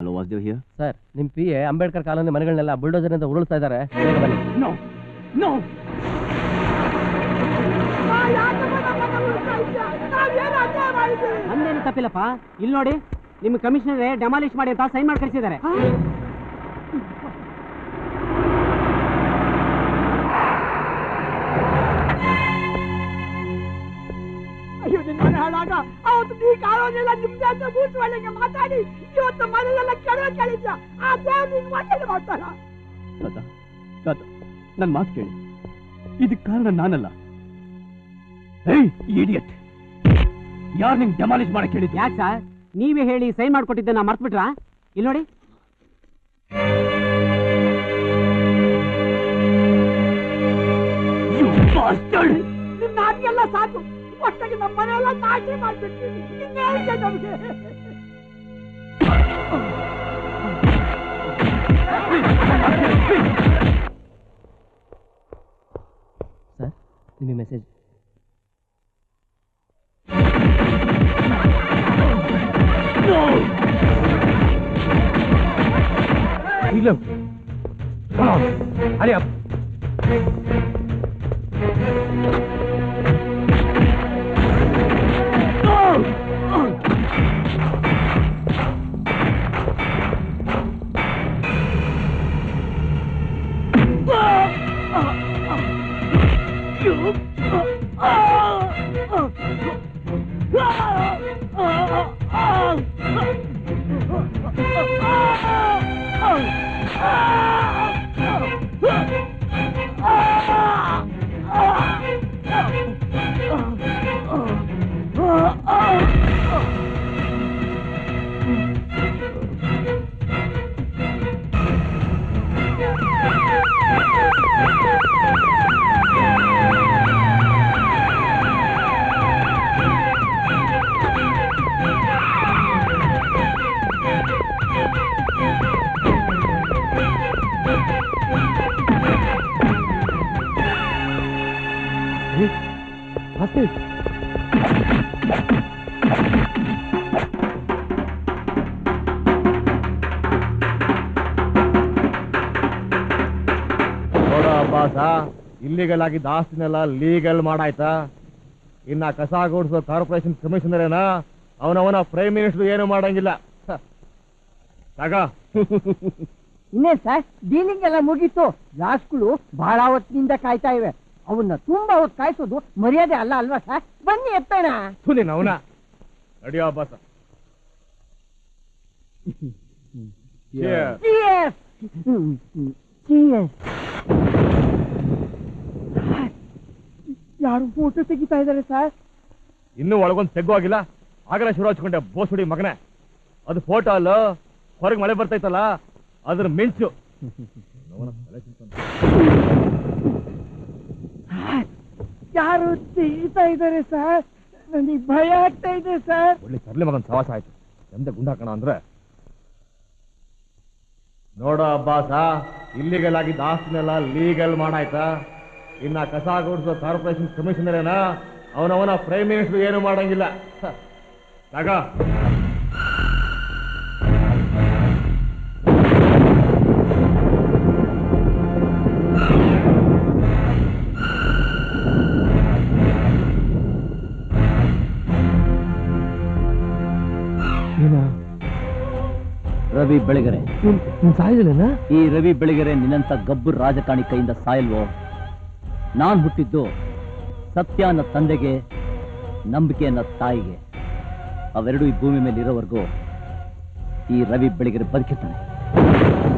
Hello, Vasudev here. Sir, ನಿಮ್ಮ P A Ambedkar colony ಮನೆಗಳನ್ನೆಲ್ಲ bulldozer ಅಂತ ಉರುಳಿಸ್ತಾ ಇದ್ದಾರೆ. ಬೇಗ ಬನ್ನಿ. No, no. ನಂದೇನು ತಪ್ಪಿಲ್ಲಪ್ಪ. ಇಲ್ಲಿ ನೋಡಿ, ನಿಮ್ಮ ಕಮಿಷನರ್ ಡೆಮಾಲಿಷ್ ಮಾಡಿ ಅಂತ ಸೈನ್ ಮಾಡಿ ಕಳಿಸಿದ್ದಾರೆ. ಅಯ್ಯೋ, ನಿನ್ನ ಮನೆ ಹಾಳಾಗ ಅವತ್ತು ನೀ ಕಾಲೋನೆಲ್ಲ ನಿಮ್ದೆ ಅಂತ ಬೂಸುವಳಿಗೆ ಮಾತಾಡಿ ಇವತ್ತು ಮನೆಯೆಲ್ಲ ಕೆಡವೆ ಕೇಳಿದ್ದ. ಆ ದೇವ್ರು ನಿನ್ ಒಳ್ಳೆದು ಮಾಡ್ತಾರ. ತಾತ, ನನ್ನ ಮಾತು ಕೇಳಿ. ಇದಕ್ಕೆ ಕಾರಣ ನಾನಲ್ಲ. ಏಯ್ ಇಡಿಯಟ್, ಯಾರು ನಿಂಗೆ ಡೆಮಾಲಿಷ್ ಮಾಡಕ್ಕೆ ಹೇಳಿದ್ದೆ? ಯಾಕೆ ಸರ್, ನೀವೇ ಹೇಳಿ ಸೈನ್ ಮಾಡ್ಕೊಟ್ಟಿದ್ದೆ ನಾ ಮರ್ತ್ಬಿಟ್ರಾ? ಇಲ್ಲಿ ನೋಡಿ. ನಿನ್ನ ಹಾಗೆಲ್ಲ ಸಾಕು. ಒಟ್ಟಿಗೆ ನಮ್ಮ ಮನೆಯೆಲ್ಲ ನಾಟಿ ಮಾಡ್ಬಿಡ್ತೀನಿ. ಇನ್ನೇನಿದೆ ನಮಗೆ? ಸರ್, ನಿಮಗೆ ಮೆಸೇಜ್. ಇಲ್ಲ, ಹರಿ ಅಪ್. ಇಲ್ಲಿಗಲ್ ಆಗಿದ್ದ ಆಸ್ತಿನೆಲ್ಲ ಲೀಗಲ್ ಮಾಡಾಯ್ತಾ? ಇನ್ನ ಕಸ ಗುಡಿಸೋ ಕಾರ್ಪೊರೇಷನ್ ಕಮಿಷನರ್ ಏನ ಅವನವನ ಪ್ರೈಮ್ ಮಿನಿಸ್ಟರ್ ಏನು ಮಾಡಂಗಿಲ್ಲ. ತಗ ಇನ್ನೇನ್ ಸರ್, ಡೀಲಿಂಗ್ ಎಲ್ಲ ಮುಗೀತು. ಲಾಸ್ಗಳು ಬಹಳ ಹೊತ್ತಿನಿಂದ ಕಾಯ್ತಾ ಇವೆ. ಅವನ್ನ ತುಂಬಾ ಹೊತ್ತು ಕಾಯಿಸೋದು ಮರ್ಯಾದೆ ಅಲ್ಲ ಅಲ್ವಾ ಸರ್? ಬನ್ನಿ ಎತ್ತೋಣ. ಸುನೀನ್ ಅವನ ನಡಿಯೋ ಬಾಸ. ಯಾರು ಫೋಟೋ ತೆಗಿತಾ ಇದ್ದಾರೆ ಸರ್? ಇನ್ನೂ ಒಳಗೊಂದು ತೆಗ್ಗು ಆಗಿಲ್ಲ. ಆಗಲೇ ಶುರು ಹಚ್ಕೊಂಡೆ ಬೋಸುಡಿ ಮಗನೇ. ಅದು ಫೋಟೋ ಅಲ್ಲ, ಹೊರಗೆ ಮಳೆ ಬರ್ತೈತಲ್ಲ ಅದ್ರ ಮಿಂಚು. ಯಾರು ತೆಗಿತಾ ಇದ್ದಾರೆ ಸರ್? ನನಗೆ ಭಯ ಆಗ್ತಾ ಇದೆ ಸರ್. ಒಳ್ಳೆ ಸರ್ಲಿ ಮಗನ್ ಸವಾಸ ಆಯ್ತು. ಎಂತ ಗುಂಡಾಕಣ ಅಂದ್ರೆ ನೋಡೋ ಅಬ್ಬಾಸ, ಇಲ್ಲಿಗಲ್ ಆಗಿದ್ದ ಆಸ್ತಿನೆಲ್ಲ ಲೀಗಲ್ ಮಾಡಾಯ್ತಾ? ಇನ್ನ ಕಸ ಗುಡಿಸೋ ಕಾರ್ಪೊರೇಷನ್ ಕಮಿಷನರ್ ಏನ ಅವನವನ ಪ್ರೈಮ್ ಮಿನಿಸ್ಟರ್ ಏನು ಮಾಡಂಗಿಲ್ಲ. ತಗ ರವಿ ಬೆಳಗೆರೆ ಸಾಯಿಲ್ಲ. ಈ ರವಿ ಬೆಳಗೆರೆ ನಿನ್ನಂತ ಗಬ್ಬು ರಾಜಕಾರಣಿ ಕೈಯಿಂದ ಸಾಯಲ್ವೋ? ನಾನ್ ಹುಟ್ಟಿದ್ದು ಸತ್ಯ ಅನ್ನೋ ತಂದೆಗೆ, ನಂಬಿಕೆ ಅನ್ನೋ ತಾಯಿಗೆ. ಅವೆರಡೂ ಈ ಭೂಮಿ ಮೇಲೆ ಇರೋವರೆಗೂ ಈ ರವಿ ಬೆಳಗೆರೆ ಬದುಕಿರ್ತಾನೆ.